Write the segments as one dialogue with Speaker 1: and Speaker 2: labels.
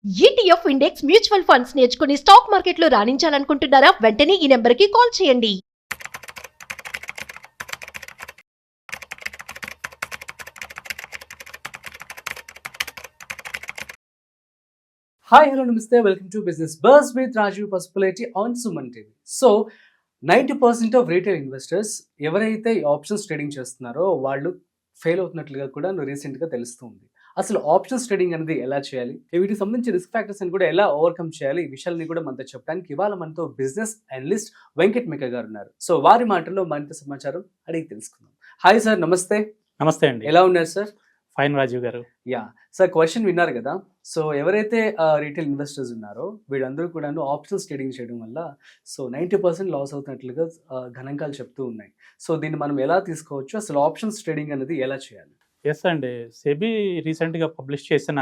Speaker 1: ETF index mutual funds నేర్చుకుని stock మార్కెట్లో రాణించాలనుకుంటున్నారా? వెంటనే ఈ నెంబర్కి కాల్ చేయండి.
Speaker 2: హాయ్ హలో నమస్తే welcome to business buzz with Rajiv Pasupuleti on Suman TV. So 90% of retail investors ఎవరైతే ఆప్షన్స్ ట్రేడింగ్ చేస్తున్నారో వాళ్ళు ఫెయిల్ అవుతున్నట్లుగా కూడా రీసెంట్గా తెలుస్తుంది. అసలు ఆప్షన్స్ ట్రేడింగ్ అనేది ఎలా చేయాలి, వీటికి సంబంధించి రిస్క్ ఫ్యాక్టర్స్ అని కూడా ఎలా ఓవర్కమ్ చేయాలి, ఈ విషయాలని కూడా మనతో చెప్పడానికి ఇవాళ మనతో బిజినెస్ అనలిస్ట్ వెంకట్ మేక గారు ఉన్నారు. సో వారి మాటల్లో మరింత సమాచారం అడిగి తెలుసుకుందాం. హాయ్ సార్, నమస్తే.
Speaker 3: నమస్తే అండి.
Speaker 2: ఎలా ఉన్నారు సార్?
Speaker 3: ఫైన్ రాజీవ్ గారు.
Speaker 2: యా సార్, క్వశ్చన్ విన్నారు కదా. సో ఎవరైతే రీటైల్ ఇన్వెస్టర్స్ ఉన్నారో వీళ్ళందరూ కూడా ఆప్షన్స్ ట్రేడింగ్ చేయడం వల్ల సో 90% లాస్ అవుతున్నట్లుగా గణాంకాలు చెప్తూ ఉన్నాయి. సో దీన్ని మనం ఎలా తీసుకోవచ్చు, అసలు ఆప్షన్స్ ట్రేడింగ్ అనేది ఎలా చేయాలి?
Speaker 3: ఎస్ అండి, సెబీ రీసెంట్గా పబ్లిష్ చేసిన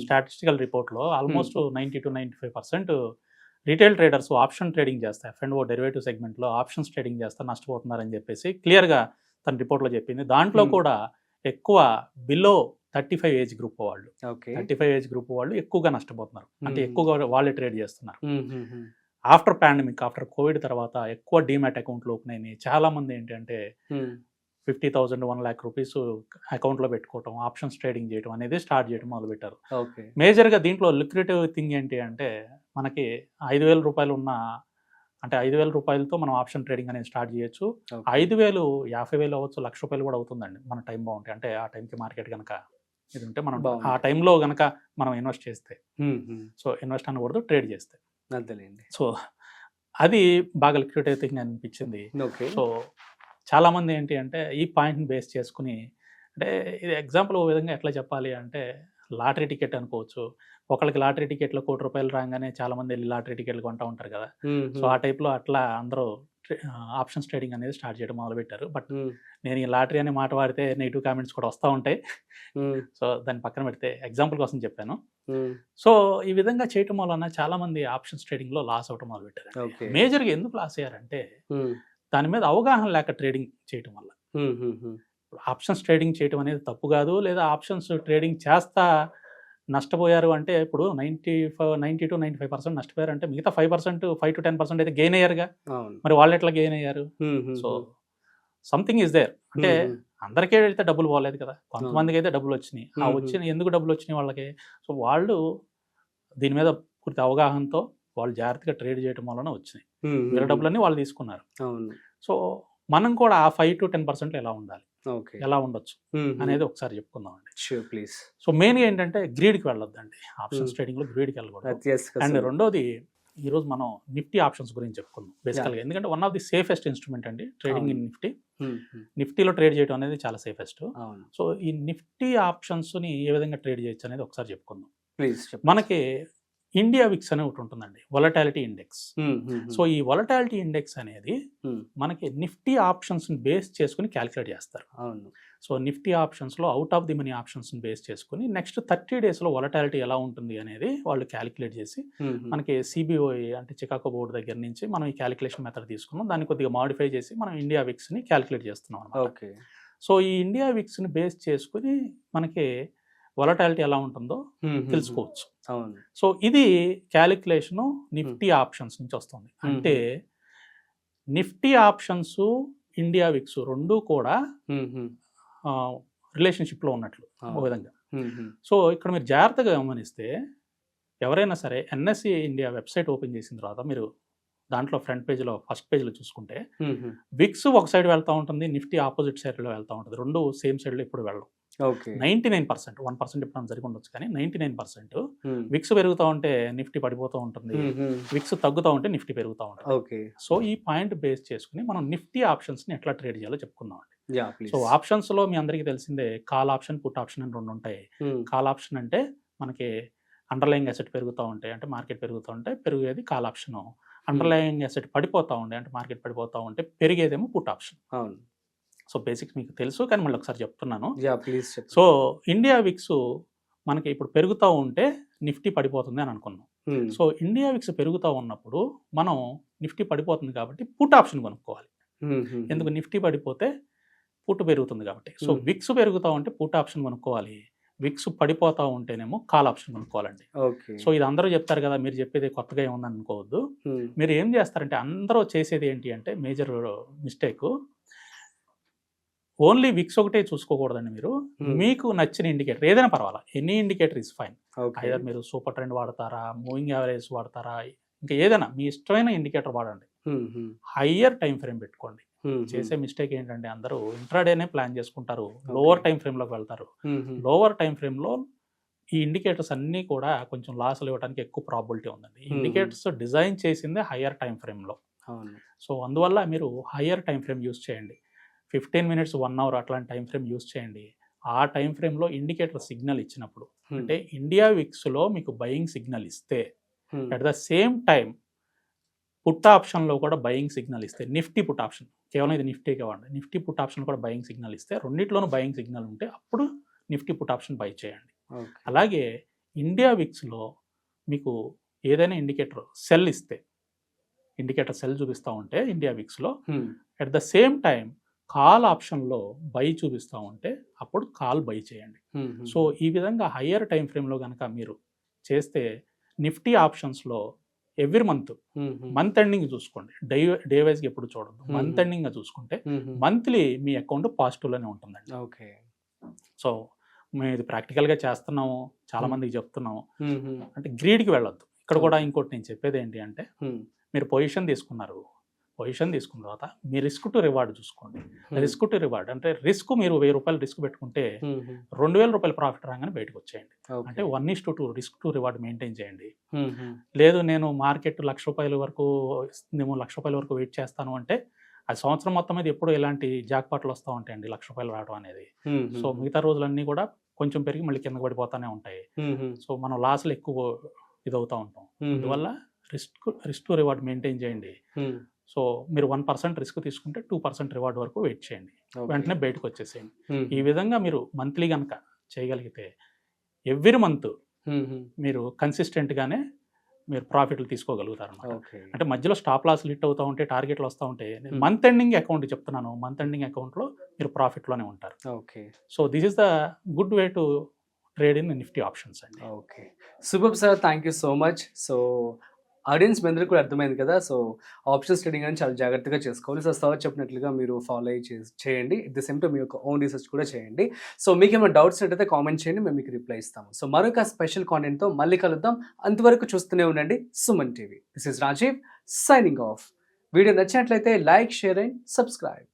Speaker 3: స్టాటిస్టికల్ రిపోర్ట్లో almost 90 to 95% retail traders option trading చేస్తారు. F&O డెరివేటివ్ సెగ్మెంట్లో ఆప్షన్స్ ట్రేడింగ్ చేస్తారు, నష్టపోతున్నారని చెప్పేసి క్లియర్గా తన రిపోర్ట్లో చెప్పింది. దాంట్లో కూడా ఎక్కువ బిలో 35 ఏజ్ గ్రూప్ వాళ్ళు, 35 ఏజ్ గ్రూప్ వాళ్ళు ఎక్కువగా నష్టపోతున్నారు. అంటే ఎక్కువగా వాళ్ళే ట్రేడ్ చేస్తున్నారు. ఆఫ్టర్ పాండమిక్, ఆఫ్టర్ కోవిడ్ తర్వాత ఎక్కువ డీమ్యాట్ అకౌంట్లు ఓపెన్ అయినాయి. చాలా మంది ఏంటంటే 50,000 1 lakh రూపీస్ అకౌంట్లో పెట్టుకోవటం, ఆప్షన్స్ ట్రేడింగ్ చేయడం అనేది స్టార్ట్ చేయడం మొదలుపెట్టారు. మేజర్గా దీంట్లో లిక్విడిటీ థింగ్ ఏంటి అంటే మనకి 5,000 రూపాయలు ఉన్న, అంటే 5,000 రూపాయలతో మనం ఆప్షన్ ట్రేడింగ్ అనేది స్టార్ట్ చేయొచ్చు. 5,000 50,000 అవ్వచ్చు, ₹1,00,000 కూడా అవుతుందండి మన టైం బాగుంటే. అంటే ఆ టైంకి మార్కెట్ కనుక ఇది ఉంటే మనం ఆ టైంలో కనుక మనం ఇన్వెస్ట్ చేస్తే, సో ఇన్వెస్ట్ అనకూడదు, ట్రేడ్ చేస్తే. సో అది బాగా లిక్విడిటీ థింగ్ అనిపించింది. సో చాలామంది ఏంటి అంటే ఈ పాయింట్ని బేస్ చేసుకుని, అంటే ఇది ఎగ్జాంపుల్ ఓ విధంగా ఎట్లా చెప్పాలి అంటే లాటరీ టికెట్ అనుకోవచ్చు. ఒకళ్ళకి లాటరీ టికెట్లో ₹1,00,00,000 రాగానే చాలామంది వెళ్ళి లాటరీ టికెట్లు కొంటూ ఉంటారు కదా. సో ఆ టైప్లో అట్లా అందరూ ఆప్షన్స్ ట్రేడింగ్ అనేది స్టార్ట్ చేయడం మొదలుపెట్టారు. బట్ నేను ఈ లాటరీ అనే మాట వాడితే నెగిటివ్ కామెంట్స్ కూడా వస్తూ ఉంటాయి. సో దాన్ని పక్కన పెడితే ఎగ్జాంపుల్ కోసం చెప్పాను. సో ఈ విధంగా చేయటం వలన చాలామంది ఆప్షన్స్ ట్రేడింగ్లో లాస్ అవటం మొదలుపెట్టారు. మేజర్గా ఎందుకు లాస్ అయ్యారంటే దాని మీద అవగాహన లేక ట్రేడింగ్ చేయటం వల్ల. ఆప్షన్స్ ట్రేడింగ్ చేయటం అనేది తప్పు కాదు, లేదా ఆప్షన్స్ ట్రేడింగ్ చేస్తా నష్టపోయారు అంటే ఇప్పుడు 90 to 95% నష్టపోయారు అంటే మిగతా 5% to 10% అయితే గెయిన్ అయ్యారుగా. మరి వాళ్ళు ఎట్లా గెయిన్ అయ్యారు? So something is there. అంటే అందరికీ అయితే డబ్బులు పోలేదు కదా, కొంతమందికి అయితే డబ్బులు వచ్చినాయి. ఆ వచ్చిన ఎందుకు డబ్బులు వచ్చినాయి వాళ్ళకి? సో వాళ్ళు దీని మీద పూర్తి అవగాహనతో వాళ్ళు జాగ్రత్తగా ట్రేడ్ చేయడం వలన వచ్చినాయి. వీళ్ళ డబ్బులన్నీ వాళ్ళు తీసుకున్నారు. సో మనం కూడా ఆ 5 to 10% ఎలా ఉండాలి, ఎలా ఉండొచ్చు అనేది ఒకసారి చెప్పుకుందాం అండి. సో మెయిన్గా ఏంటంటే గ్రీడ్కి వెళ్ళొద్దండి. ఆప్షన్స్ ట్రేడింగ్లో గ్రీడ్కి వెళ్ళకూడదు. అండ్ రెండోది, ఈరోజు మనం నిఫ్టీ ఆప్షన్స్ గురించి చెప్పుకుందాం బేసికల్గా. ఎందుకంటే one of the safest instrument అండి ట్రేడింగ్ ఇన్ నిఫ్టీ. నిఫ్టీలో ట్రేడ్ చేయడం అనేది చాలా సేఫెస్ట్. సో ఈ నిఫ్టీ ఆప్షన్స్ని ఏ విధంగా ట్రేడ్ చేయొచ్చు అనేది ఒకసారి చెప్పుకుందాం. మనకి ఇండియా విక్స్ అనే ఒకటి ఉంటుందండి, వొలటాలిటీ ఇండెక్స్. సో ఈ వొలటాలిటీ ఇండెక్స్ అనేది మనకి నిఫ్టీ ఆప్షన్స్ని బేస్ చేసుకుని క్యాలిక్యులేట్ చేస్తారు. సో నిఫ్టీ ఆప్షన్స్లో అవుట్ ఆఫ్ ది మనీ ఆప్షన్స్ని బేస్ చేసుకుని నెక్స్ట్ 30 daysలో వొలటాలిటీ ఎలా ఉంటుంది అనేది వాళ్ళు క్యాలిక్యులేట్ చేసి మనకి సిబిఓఈ అంటే చికాగో బోర్డు దగ్గర నుంచి మనం ఈ క్యాలిక్యులేషన్ మెథడ్ తీసుకున్నాం. దాన్ని కొద్దిగా మాడిఫై చేసి మనం ఇండియా విక్స్ని క్యాలిక్యులేట్ చేస్తున్నాం అన్నమాట. సో ఈ ఇండియా విక్స్ని బేస్ చేసుకుని మనకి వొలటాలిటీ ఎలా ఉంటుందో తెలుసుకోవచ్చు. సో ఇది క్యాలిక్యులేషను నిఫ్టీ ఆప్షన్స్ నుంచి వస్తుంది. అంటే నిఫ్టీ ఆప్షన్స్, ఇండియా విక్స్ రెండు కూడా రిలేషన్షిప్లో ఉన్నట్లు ఒక విధంగా. సో ఇక్కడ మీరు జాగ్రత్తగా గమనిస్తే, ఎవరైనా సరే ఎన్ఎస్సి ఇండియా వెబ్సైట్ ఓపెన్ చేసిన తర్వాత మీరు దాంట్లో ఫ్రంట్ పేజ్లో ఫస్ట్ పేజ్లో చూసుకుంటే విక్స్ ఒక సైడ్ వెళ్తూ ఉంటుంది, నిఫ్టీ ఆపోజిట్ సైడ్లో వెళ్తూ ఉంటుంది. రెండు సేమ్ సైడ్లో ఇప్పుడు వెళ్ళవు. 99%, 1% ఇప్పుడు జరిగి ఉండొచ్చు, కానీ 99% విక్స్ పెరుగుతూ ఉంటే నిఫ్టీ పడిపోతూ ఉంటుంది, విక్స్ తగ్గుతూ ఉంటే నిఫ్టీ పెరుగుతూ ఉంటుంది. సో ఈ పాయింట్ బేస్ చేసుకుని మనం నిఫ్టీ ఆప్షన్స్ని ఎట్లా ట్రేడ్ చేయాలో చెప్పుకుందాం అండి. సో ఆప్షన్స్లో మీ అందరికీ తెలిసిందే కాల్ ఆప్షన్, పుట్ ఆప్షన్ అని రెండు ఉంటాయి. కాల్ ఆప్షన్ అంటే మనకి అండర్లయింగ్ అసెట్ పెరుగుతూ ఉంటాయి, అంటే మార్కెట్ పెరుగుతూ ఉంటే పెరిగేది కాల్ ఆప్షన్. అండర్లయింగ్ అసెట్ పడిపోతూ ఉండే, అంటే మార్కెట్ పడిపోతూ ఉంటే పెరిగేదేమో పుట్ ఆప్షన్. సో బేసిక్స్ మీకు తెలుసు, కానీ మళ్ళీ ఒకసారి చెప్తున్నాను. సో ఇండియా విక్స్ మనకి ఇప్పుడు పెరుగుతూ ఉంటే నిఫ్టీ పడిపోతుంది అని అనుకున్నాం. సో ఇండియా విక్స్ పెరుగుతూ ఉన్నప్పుడు మనం నిఫ్టీ పడిపోతుంది కాబట్టి పుట్ ఆప్షన్ కొనుక్కోవాలి. ఎందుకు? నిఫ్టీ పడిపోతే పుట్ పెరుగుతుంది కాబట్టి. సో విక్స్ పెరుగుతూ ఉంటే పుట్ ఆప్షన్ కొనుక్కోవాలి. విక్స్ పడిపోతూ ఉంటేనేమో కాల్ ఆప్షన్ కొనుక్కోవాలండి.
Speaker 2: ఓకే.
Speaker 3: సో ఇది అందరూ చెప్తారు కదా, మీరు చెప్పేది కొత్తగా ఏముందని అనుకోవద్దు. మీరు ఏం చేస్తారంటే అందరూ చేసేది ఏంటి అంటే మేజర్ మిస్టేక్, ఓన్లీ విక్స్ ఒకటే చూసుకోకూడదండి. మీరు మీకు నచ్చిన ఇండికేటర్ ఏదైనా పర్వాలా, any indicator is fine. Either మీరు సూపర్ ట్రెండ్ వాడతారా, మూవింగ్ యావరేజ్ వాడతారా, ఇంకా ఏదైనా మీ ఇష్టమైన ఇండికేటర్ వాడండి. హయ్యర్ టైం ఫ్రేమ్ పెట్టుకోండి. చేసే మిస్టేక్ ఏంటంటే అందరూ ఇంట్రాడేనే ప్లాన్ చేసుకుంటారు, లోవర్ టైం ఫ్రేమ్లోకి వెళ్తారు. లోవర్ టైం ఫ్రేమ్లో ఈ ఇండికేటర్స్ అన్నీ కూడా కొంచెం లాస్లు ఇవ్వడానికి ఎక్కువ ప్రాబిలిటీ ఉందండి. ఇండికేటర్స్ డిజైన్ చేసిందే హయ్యర్ టైం ఫ్రేమ్లో. సో అందువల్ల మీరు హయ్యర్ టైం ఫ్రేమ్ యూస్ చేయండి. 15 minutes 1 hour అట్లాంటి టైం ఫ్రేమ్ యూస్ చేయండి. ఆ టైం ఫ్రేమ్లో ఇండికేటర్ సిగ్నల్ ఇచ్చినప్పుడు, అంటే ఇండియా విక్స్లో మీకు బయింగ్ సిగ్నల్ ఇస్తే, at the same time put ఆప్షన్లో కూడా బయింగ్ సిగ్నల్ ఇస్తే, నిఫ్టీ పుట్ ఆప్షన్, కేవలం ఇది నిఫ్టీ కావండి, నిఫ్టీ పుట్ ఆప్షన్ కూడా బయింగ్ సిగ్నల్ ఇస్తే, రెండిట్లోనూ బయింగ్ సిగ్నల్ ఉంటే అప్పుడు నిఫ్టీ పుట్ ఆప్షన్ బై చేయండి. అలాగే ఇండియా విక్స్లో మీకు ఏదైనా ఇండికేటర్ సెల్ ఇస్తే, ఇండికేటర్ సెల్ చూపిస్తూ ఉంటే ఇండియా విక్స్లో, at the same time call ఆప్షన్లో బై చూపిస్తూ ఉంటే అప్పుడు కాల్ బై చేయండి. సో ఈ విధంగా హయ్యర్ టైం ఫ్రేమ్లో కనుక మీరు చేస్తే, నిఫ్టీ ఆప్షన్స్లో ఎవ్రీ మంత్ ఎండింగ్ చూసుకోండి, డే వైజ్గా ఎప్పుడు చూడద్దు, మంత్ ఎండింగ్గా చూసుకుంటే మంత్లీ మీ అకౌంట్ పాజిటివ్లోనే ఉంటుందండి.
Speaker 2: ఓకే.
Speaker 3: సో మేము ఇది ప్రాక్టికల్గా చేస్తున్నాము, చాలా మందికి చెప్తున్నాము. అంటే గ్రీడ్కి వెళ్ళొద్దు. ఇక్కడ కూడా ఇంకోటి నేను చెప్పేది ఏంటి అంటే, మీరు పొజిషన్ తీసుకున్నారు, పొజిషన్ తీసుకున్న తర్వాత మీ రిస్క్ టు రివార్డ్ చూసుకోండి. రిస్క్ టు రివార్డ్ అంటే రిస్క్, మీరు 1000 రూపాయలు రిస్క్ పెట్టుకుంటే 2000 రూపాయలు ప్రాఫిట్ రాగానే బయటకు వచ్చేయండి. అంటే 1:2 రిస్క్ టు రివార్డ్ మెయింటైన్ చేయండి. లేదు నేను మార్కెట్ ₹1,00,000 వరకు ఇస్తుందేమో, ₹1,00,000 వరకు వెయిట్ చేస్తాను అంటే, అది సంవత్సరం మొత్తం మీద ఎప్పుడు ఇలాంటి జాక్పాట్లు వస్తూ ఉంటాయండి, ₹1,00,000 రావడం అనేది. సో మిగతా రోజులన్నీ కూడా కొంచెం పెరిగి మళ్ళీ కింద పడిపోతూనే ఉంటాయి. సో మనం లాస్లు ఎక్కువ ఇదవుతూ ఉంటాం. అందువల్ల రిస్క్ టు రివార్డ్ మెయింటైన్ చేయండి. సో మీరు 1% రిస్క్ తీసుకుంటే 2% రివార్డ్ వరకు వెయిట్ చేయండి, వెంటనే బయటకు వచ్చేసేయండి. ఈ విధంగా మీరు మంత్లీ కనుక చేయగలిగితే ఎవ్రీ మంత్ మీరు కన్సిస్టెంట్గానే మీరు ప్రాఫిట్లు తీసుకోగలుగుతారు అన్నమాట. అంటే మధ్యలో స్టాప్ లాస్ హిట్ అవుతూ ఉంటే, టార్గెట్లు వస్తూ ఉంటే, మంత్ ఎండింగ్ అకౌంట్ చెప్తున్నాను, మంత్ ఎండింగ్ అకౌంట్లో మీరు ప్రాఫిట్లోనే ఉంటారు.
Speaker 2: Okay.
Speaker 3: So this is the good way to trade in Nifty options అండి.
Speaker 2: Okay, super sir, thank you so much. So audience మీ అందరికీ కూడా అర్థమైంది కదా. సో ఆప్షన్స్ ట్రేడింగ్ అని చాలా జాగ్రత్తగా చేసుకోవాలి. సో సార్ చెప్పినట్లుగా మీరు ఫాలో అయ్యి చేయండి. ఎట్ ద సేమ్ టైం మీ యొక్క ఓన్ రీసెర్చ్ కూడా చేయండి. సో మీకు ఏమైనా డౌట్స్ అయితే కామెంట్ చేయండి, మేము మీకు రిప్లై ఇస్తాము. సో మరొక స్పెషల్ కాంటెంట్తో మళ్ళీ కలుద్దాం. అంతవరకు చూస్తూనే ఉండండి Suman TV. This is Rajiv signing off. Video నచ్చినట్లయితే లైక్, షేర్ అండ్ సబ్స్క్రైబ్.